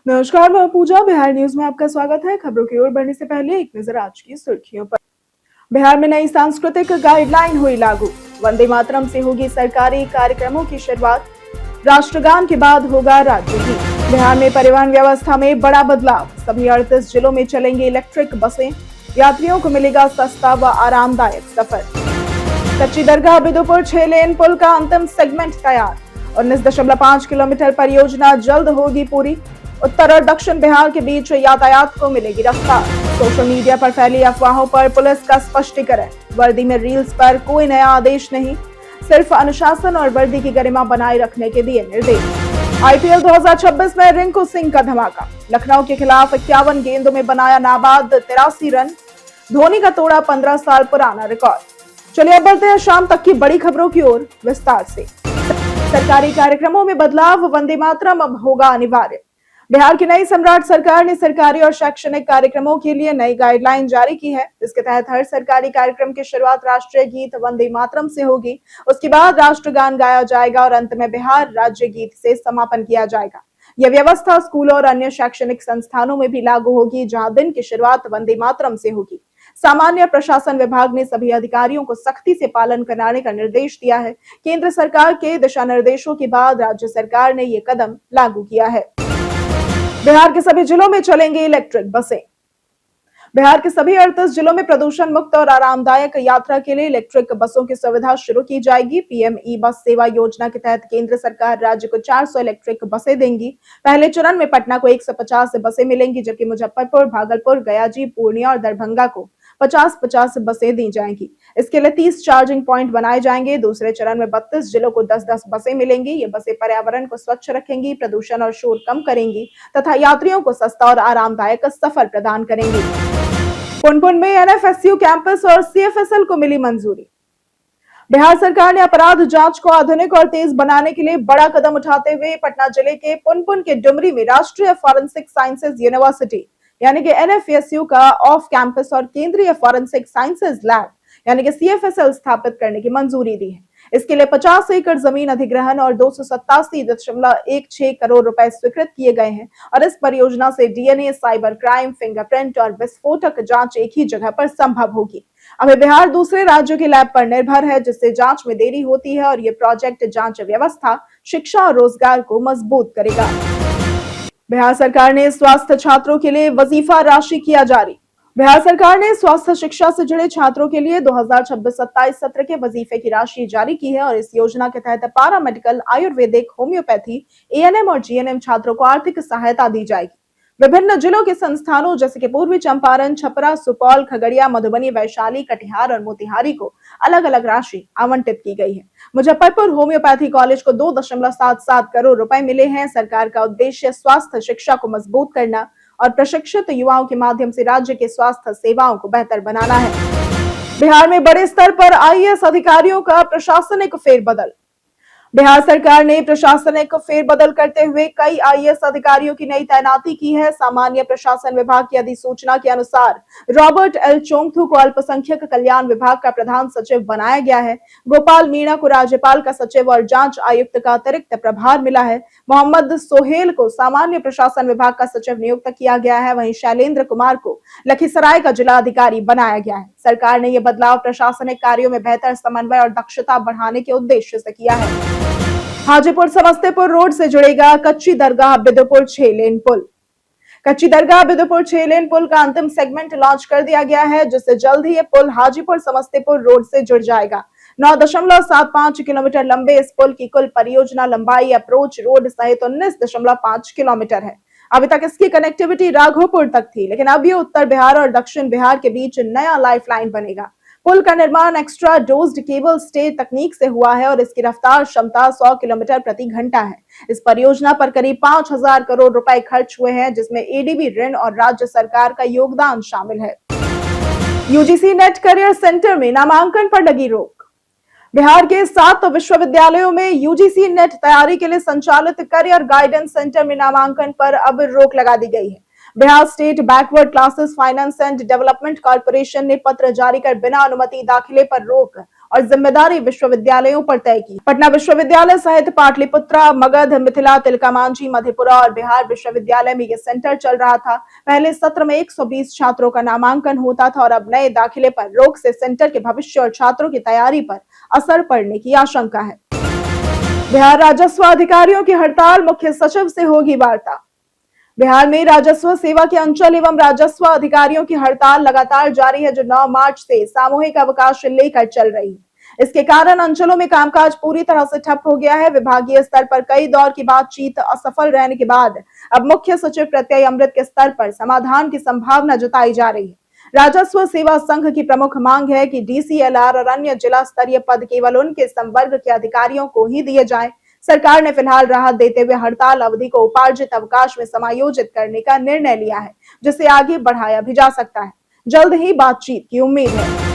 नमस्कार, मैं पूजा। बिहार न्यूज में आपका स्वागत है। खबरों की ओर बढ़ने से पहले एक नजर आज की सुर्खियों पर। बिहार में नई सांस्कृतिक गाइडलाइन हुई लागू। वंदे मातरम से होगी सरकारी कार्यक्रमों की शुरुआत। राष्ट्रगान के बाद होगा राज्य गीत। बिहार में परिवहन व्यवस्था में बड़ा बदलाव। सभी 38 जिलों में चलेंगी इलेक्ट्रिक बसें। यात्रियों को मिलेगा सस्ता व आरामदायक सफर। कच्ची दरगाह बिदुपुर 6 लेन पुल का अंतिम सेगमेंट तैयार। 19.5 किलोमीटर परियोजना जल्द होगी पूरी। उत्तर और दक्षिण बिहार के बीच यातायात को मिलेगी रफ्तार। सोशल मीडिया पर फैली अफवाहों पर पुलिस का स्पष्टीकरण। वर्दी में रील्स पर कोई नया आदेश नहीं, सिर्फ अनुशासन और वर्दी की गरिमा बनाए रखने के दिए निर्देश। आईपीएल 2026 में रिंकू सिंह का धमाका। लखनऊ के खिलाफ 51 गेंदों में बनाया नाबाद 83 रन। धोनी का तोड़ा 15 साल पुराना रिकॉर्ड। चलिए अब बढ़ते हैं शाम तक की बड़ी खबरों की ओर विस्तार से। सरकारी कार्यक्रमों में बदलाव। वंदे मातरम अब होगा अनिवार्य। बिहार की नई सम्राट सरकार ने सरकारी और शैक्षणिक कार्यक्रमों के लिए नई गाइडलाइन जारी की है। इसके तहत हर सरकारी कार्यक्रम की शुरुआत राष्ट्रीय गीत वंदे मातरम से होगी। उसके बाद राष्ट्रगान गाया जाएगा और अंत में बिहार राज्य गीत से समापन किया जाएगा। यह व्यवस्था स्कूलों और अन्य शैक्षणिक संस्थानों में भी लागू होगी, जहां दिन की शुरुआत वंदे मातरम से होगी। सामान्य प्रशासन विभाग ने सभी अधिकारियों को सख्ती से पालन कराने का निर्देश दिया है। केंद्र सरकार के दिशा निर्देशों के बाद राज्य सरकार ने ये कदम लागू किया है। बिहार के सभी जिलों में चलेंगी इलेक्ट्रिक बसें। बिहार के सभी 38 जिलों में प्रदूषण मुक्त और आरामदायक यात्रा के लिए इलेक्ट्रिक बसों की सुविधा शुरू की जाएगी। पीएम ई बस सेवा योजना के तहत केंद्र सरकार राज्य को 400 इलेक्ट्रिक बसें देंगी। पहले चरण में पटना को 150 बसें मिलेंगी, जबकि मुजफ्फरपुर, भागलपुर, गयाजी, पूर्णिया और दरभंगा को 50-50 बसें दी जाएंगी। इसके लिए 30 चार्जिंग पॉइंट बनाए जाएंगे। दूसरे चरण में 32 जिलों को 10-10 बसें मिलेंगी। ये बसें पर्यावरण को स्वच्छ रखेंगी, प्रदूषण और शोर कम करेंगी तथा यात्रियों को सस्ता और आरामदायक सफर प्रदान करेंगी। पुनपुन में एनएफएसयू कैंपस और सीएफएसएल को मिली मंजूरी। बिहार सरकार ने अपराध जांच को आधुनिक और तेज बनाने के लिए बड़ा कदम उठाते हुए पटना जिले के पुनपुन के डुमरी में राष्ट्रीय फॉरेंसिक साइंसेज यूनिवर्सिटी यानी कि एनएफएसयू का ऑफ कैंपस और केंद्रीय फॉरेंसिक साइंसेज लैब यानी कि सीएफएसएल स्थापित करने की मंजूरी दी है। इसके लिए 50 एकड़ जमीन अधिग्रहण और 287.16 करोड़ रुपए स्वीकृत किए गए हैं और इस परियोजना से डीएनए, साइबर क्राइम, फिंगरप्रिंट और विस्फोटक जांच एक ही जगह पर संभव होगी। अभी बिहार दूसरे राज्यों के लैब पर निर्भर है, जिससे जांच में देरी होती है और ये प्रोजेक्ट जांच व्यवस्था, शिक्षा और रोजगार को मजबूत करेगा। बिहार सरकार ने स्वास्थ्य छात्रों के लिए वजीफा राशि किया जारी। बिहार सरकार ने स्वास्थ्य शिक्षा से जुड़े छात्रों के लिए 2026-27 सत्र के वजीफे की राशि जारी की है और इस योजना के तहत पारा मेडिकल, आयुर्वेदिक, होम्योपैथी, एएनएम और जीएनएम छात्रों को आर्थिक सहायता दी जाएगी। विभिन्न जिलों के संस्थानों जैसे कि पूर्वी चंपारण, छपरा, सुपौल, खगड़िया, मधुबनी, वैशाली, कटिहार और मोतिहारी को अलग अलग राशि आवंटित की गई है। मुजफ्फरपुर होम्योपैथी कॉलेज को 2.77 करोड़ रुपए मिले हैं। सरकार का उद्देश्य स्वास्थ्य शिक्षा को मजबूत करना और प्रशिक्षित युवाओं के माध्यम से राज्य के स्वास्थ्य सेवाओं को बेहतर बनाना है। बिहार में बड़े स्तर पर आईएएस अधिकारियों का प्रशासनिक फेरबदल। बिहार सरकार ने प्रशासनिक फेरबदल करते हुए कई आईएएस अधिकारियों की नई तैनाती की है। सामान्य प्रशासन विभाग की अधिसूचना के अनुसार रॉबर्ट एल चोंगथू को अल्पसंख्यक कल्याण विभाग का प्रधान सचिव बनाया गया है। गोपाल मीणा को राज्यपाल का सचिव और जांच आयुक्त का अतिरिक्त प्रभार मिला है। मोहम्मद सोहेल को सामान्य प्रशासन विभाग का सचिव नियुक्त किया गया है। वहीं शैलेंद्र कुमार को लखीसराय का जिला अधिकारी बनाया गया है। सरकार ने यह बदलाव प्रशासनिक कार्यों में बेहतर समन्वय और दक्षता बढ़ाने के उद्देश्य से किया है। हाजीपुर समस्तीपुर रोड से जुड़ेगा कच्ची दरगाह बिदुपुर 6 लेन पुल। कच्ची दरगाह बिदुपुर 6 लेन पुल का अंतिम सेगमेंट लॉन्च कर दिया गया है, जिससे जल्द ही ये पुल हाजीपुर समस्तीपुर रोड से जुड़ जाएगा। 9.75 किलोमीटर लंबे इस पुल की कुल परियोजना लंबाई अप्रोच रोड सहित 19.5 किलोमीटर है। अभी तक इसकी कनेक्टिविटी राघोपुर तक थी, लेकिन अब ये उत्तर बिहार और दक्षिण बिहार के बीच नया लाइफलाइन बनेगा। पुल का निर्माण एक्स्ट्रा डोज्ड केबल स्टे तकनीक से हुआ है और इसकी रफ्तार क्षमता 100 किलोमीटर प्रति घंटा है। इस परियोजना पर करीब 5,000 करोड़ रुपए खर्च हुए हैं, जिसमें एडीबी ऋण और राज्य सरकार का योगदान शामिल है। यूजीसी नेट करियर सेंटर में नामांकन पर लगी रोक। बिहार के 7 विश्वविद्यालयों में यूजीसी नेट तैयारी के लिए संचालित करियर गाइडेंस सेंटर में नामांकन पर अब रोक लगा दी गई है। Bihar state backward classes finance and development corporation ने पत्र जारी कर बिना अनुमति दाखिले पर रोक और जिम्मेदारी विश्वविद्यालयों पर तय की। पटना विश्वविद्यालय सहित पाटलिपुत्रा, मगध, मिथिला, तिलकामांझी, मधेपुरा और बिहार विश्वविद्यालय में यह सेंटर चल रहा था। पहले सत्र में 120 छात्रों का नामांकन होता था और अब नए दाखिले पर रोक से सेंटर के भविष्य और छात्रों की तैयारी पर असर पड़ने की आशंका है। बिहार राजस्व अधिकारियों की हड़ताल, मुख्य सचिव से होगी वार्ता। बिहार में राजस्व सेवा के अंचल एवं राजस्व अधिकारियों की हड़ताल लगातार जारी है, जो 9 मार्च से सामूहिक अवकाश लेकर चल रही है। इसके कारण अंचलों में कामकाज पूरी तरह से ठप हो गया है। विभागीय स्तर पर कई दौर की बातचीत असफल रहने के बाद अब मुख्य सचिव प्रत्यय अमृत के स्तर पर समाधान की संभावना जताई जा रही है। राजस्व सेवा संघ की प्रमुख मांग है कि डीसीएलआर और अन्य जिला स्तरीय पद केवल उनके संवर्ग के अधिकारियों को ही दिए जाएं। सरकार ने फिलहाल राहत देते हुए हड़ताल अवधि को उपार्जित अवकाश में समायोजित करने का निर्णय लिया है, जिसे आगे बढ़ाया भी जा सकता है। जल्द ही बातचीत की उम्मीद है।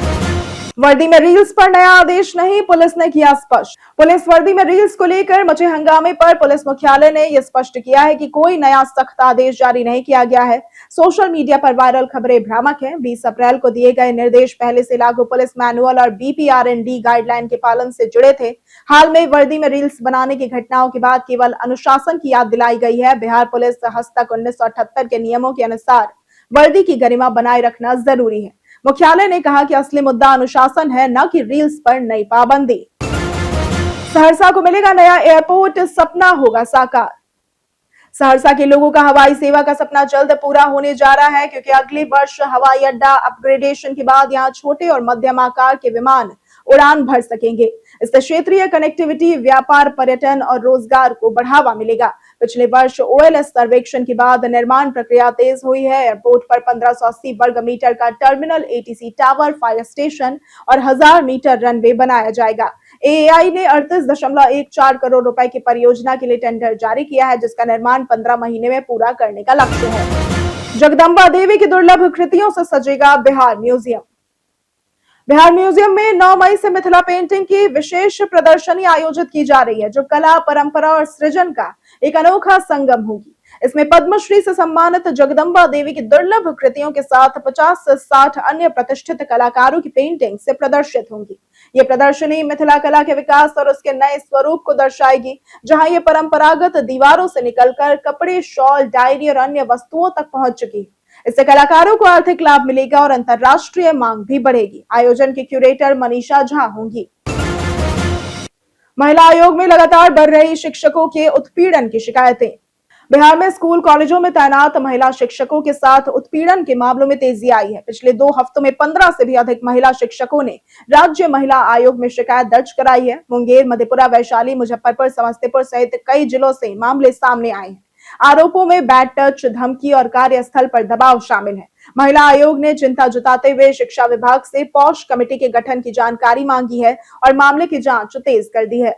वर्दी में रील्स पर नया आदेश नहीं, पुलिस ने किया स्पष्ट। पुलिस वर्दी में रील्स को लेकर मचे हंगामे पर पुलिस मुख्यालय ने यह स्पष्ट किया है कि कोई नया सख्त आदेश जारी नहीं किया गया है। सोशल मीडिया पर वायरल खबरें भ्रामक हैं। 20 अप्रैल को दिए गए निर्देश पहले से लागू पुलिस मैनुअल और बीपीआरएनडी गाइडलाइन के पालन से जुड़े थे। हाल में वर्दी में रील्स बनाने की घटनाओं के बाद केवल अनुशासन की याद दिलाई गई है। बिहार पुलिस हस्तक 1978 के नियमों के अनुसार वर्दी की गरिमा बनाए रखना जरूरी है। मुख्यालय ने कहा कि असली मुद्दा अनुशासन है, न कि रील्स पर नई पाबंदी। सहरसा को मिलेगा नया एयरपोर्ट, सपना होगा साकार। सहरसा के लोगों का हवाई सेवा का सपना जल्द पूरा होने जा रहा है, क्योंकि अगले वर्ष हवाई अड्डा अपग्रेडेशन के बाद यहां छोटे और मध्यम आकार के विमान उड़ान भर सकेंगे। इससे क्षेत्रीय कनेक्टिविटी, व्यापार, पर्यटन और रोजगार को बढ़ावा मिलेगा। पिछले वर्ष ओएलएस सर्वेक्षण के बाद निर्माण प्रक्रिया तेज हुई है। एयरपोर्ट पर 1580 वर्ग मीटर का terminal, ATC tower, fire station और 1000 मीटर रनवे बनाया जाएगा। एएआई ने 38.14 करोड़ रुपए की परियोजना के लिए टेंडर जारी किया है, जिसका निर्माण 15 महीने में पूरा करने का लक्ष्य है। जगदम्बा देवी की दुर्लभ कृतियों से सजेगा बिहार म्यूजियम। बिहार म्यूजियम में 9 मई से मिथिला पेंटिंग की विशेष प्रदर्शनी आयोजित की जा रही है, जो कला, परंपरा और सृजन का एक अनोखा संगम होगी। इसमें पद्मश्री से सम्मानित जगदम्बा देवी की दुर्लभ कृतियों के साथ 50 से 60 अन्य प्रतिष्ठित कलाकारों की पेंटिंग से प्रदर्शित होंगी। ये प्रदर्शनी मिथिला कला के विकास और उसके नए स्वरूप को दर्शाएगी, जहां ये परंपरागत दीवारों से निकलकर कपड़े, शॉल, डायरी और अन्य वस्तुओं तक पहुंच चुकी है। इससे कलाकारों को आर्थिक लाभ मिलेगा और अंतर्राष्ट्रीय मांग भी बढ़ेगी। आयोजन की क्यूरेटर मनीषा झा होंगी। महिला आयोग में लगातार बढ़ रही शिक्षकों के उत्पीड़न की शिकायतें। बिहार में स्कूल कॉलेजों में तैनात महिला शिक्षकों के साथ उत्पीड़न के मामलों में तेजी आई है। पिछले 2 हफ्तों में 15 से भी अधिक महिला शिक्षकों ने राज्य महिला आयोग में शिकायत दर्ज कराई है। मुंगेर, मधेपुरा, वैशाली, मुजफ्फरपुर, समस्तीपुर सहित कई जिलों से मामले सामने आए हैं। आरोपों में बैड टच, धमकी और कार्यस्थल पर दबाव शामिल है। महिला आयोग ने चिंता जताते हुए शिक्षा विभाग से पॉश कमेटी के गठन की जानकारी मांगी है और मामले की जांच तेज कर दी है।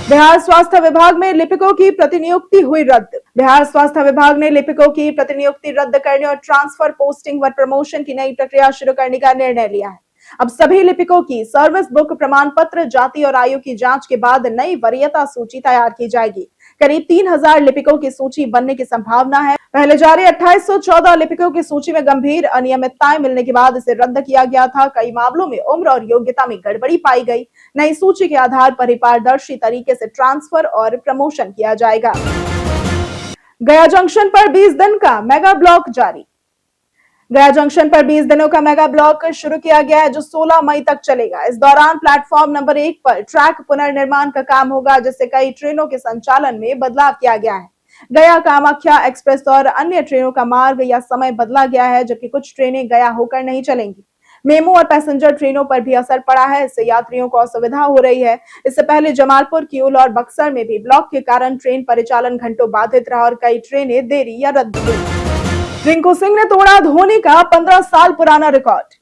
बिहार स्वास्थ्य विभाग में लिपिकों की प्रतिनियुक्ति हुई रद्द। बिहार स्वास्थ्य विभाग ने लिपिकों की प्रतिनियुक्ति रद्द करने और ट्रांसफर, पोस्टिंग व प्रमोशन की नई प्रक्रिया शुरू करने का निर्णय लिया है। अब सभी लिपिकों की सर्विस बुक, प्रमाण पत्र, जाति और आयु की जांच के बाद नई वरीयता सूची तैयार की जाएगी। करीब 3000 लिपिकों की सूची बनने की संभावना है। पहले जारी 2814 लिपिकों की सूची में गंभीर अनियमितताएं मिलने के बाद इसे रद्द किया गया था। कई मामलों में उम्र और योग्यता में गड़बड़ी पाई गई। नई सूची के आधार पर ही पारदर्शी तरीके से ट्रांसफर और प्रमोशन किया जाएगा। गया जंक्शन पर 20 दिन का मेगा ब्लॉक जारी। गया जंक्शन पर 20 दिनों का मेगा ब्लॉक शुरू किया गया है, जो 16 मई तक चलेगा। इस दौरान प्लेटफॉर्म नंबर 1 पर ट्रैक पुनर्निर्माण का काम होगा, जिससे कई ट्रेनों के संचालन में बदलाव किया गया है। गया कामाख्या एक्सप्रेस और अन्य ट्रेनों का मार्ग या समय बदला गया है, जबकि कुछ ट्रेनें गया होकर नहीं चलेंगी। मेमू और पैसेंजर ट्रेनों पर भी असर पड़ा है। इससे यात्रियों को असुविधा हो रही है। इससे पहले जमालपुर, किऊल और बक्सर में भी ब्लॉक के कारण ट्रेन परिचालन घंटों बाधित रहा और कई ट्रेनें देरी या रद्द हुई। रिंकू सिंह ने तोड़ा धोनी का 15 साल पुराना रिकॉर्ड।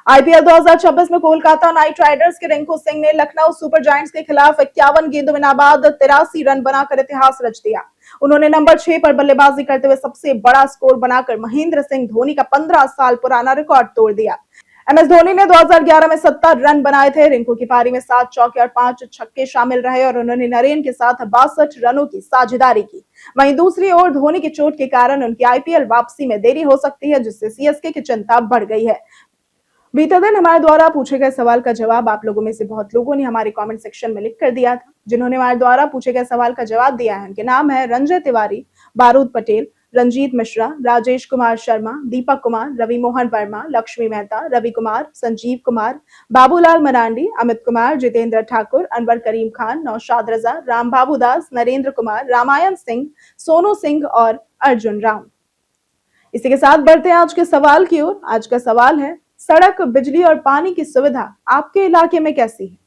आईपीएल 2026 में कोलकाता नाइट राइडर्स के रिंकू सिंह ने लखनऊ सुपर जायंट्स के खिलाफ 51 गेंदों में नाबाद 83 रन बनाकर इतिहास रच दिया। उन्होंने नंबर 6 पर बल्लेबाजी करते हुए सबसे बड़ा स्कोर बनाकर महेंद्र सिंह धोनी का 15 साल पुराना रिकॉर्ड तोड़ दिया। एमएस धोनी ने 2011 में 70 रन बनाए थे। रिंकू की पारी में 7 चौके और 5 छक्के शामिल रहे और उन्होंने नरेन के साथ 62 रनों की साझेदारी की। वहीं दूसरी ओर धोनी की चोट के कारण उनकी आईपीएल वापसी में देरी हो सकती है, जिससे सीएसके की चिंता बढ़ गई है। बीते दिन हमारे द्वारा पूछे गए सवाल का जवाब आप लोगों में से बहुत लोगों ने हमारे कमेंट सेक्शन में लिख कर दिया था। जिन्होंने हमारे द्वारा पूछे गए सवाल का जवाब दिया है उनके नाम है रंजय तिवारी, बारूद पटेल, रंजीत मिश्रा, राजेश कुमार शर्मा, दीपक कुमार, रवि मोहन वर्मा, लक्ष्मी मेहता, रवि कुमार, संजीव कुमार, बाबूलाल मरांडी, अमित कुमार, जितेंद्र ठाकुर, अनवर करीम खान, नौशाद रजा, राम बाबू दास, नरेंद्र कुमार, रामायण सिंह, सोनू सिंह और अर्जुन राम। इसी के साथ बढ़ते हैं आज के सवाल की ओर। आज का सवाल है, सड़क, बिजली और पानी की सुविधा आपके इलाके में कैसी है?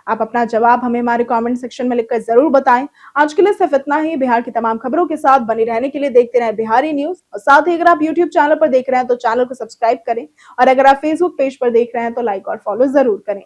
आप अपना जवाब हमें हमारे कमेंट सेक्शन में लिखकर जरूर बताएं। आज के लिए सिर्फ इतना ही। बिहार की तमाम खबरों के साथ बने रहने के लिए देखते रहें बिहारी न्यूज, और साथ ही अगर आप यूट्यूब चैनल पर देख रहे हैं तो चैनल को सब्सक्राइब करें, और अगर आप फेसबुक पेज पर देख रहे हैं तो लाइक और फॉलो जरूर करें।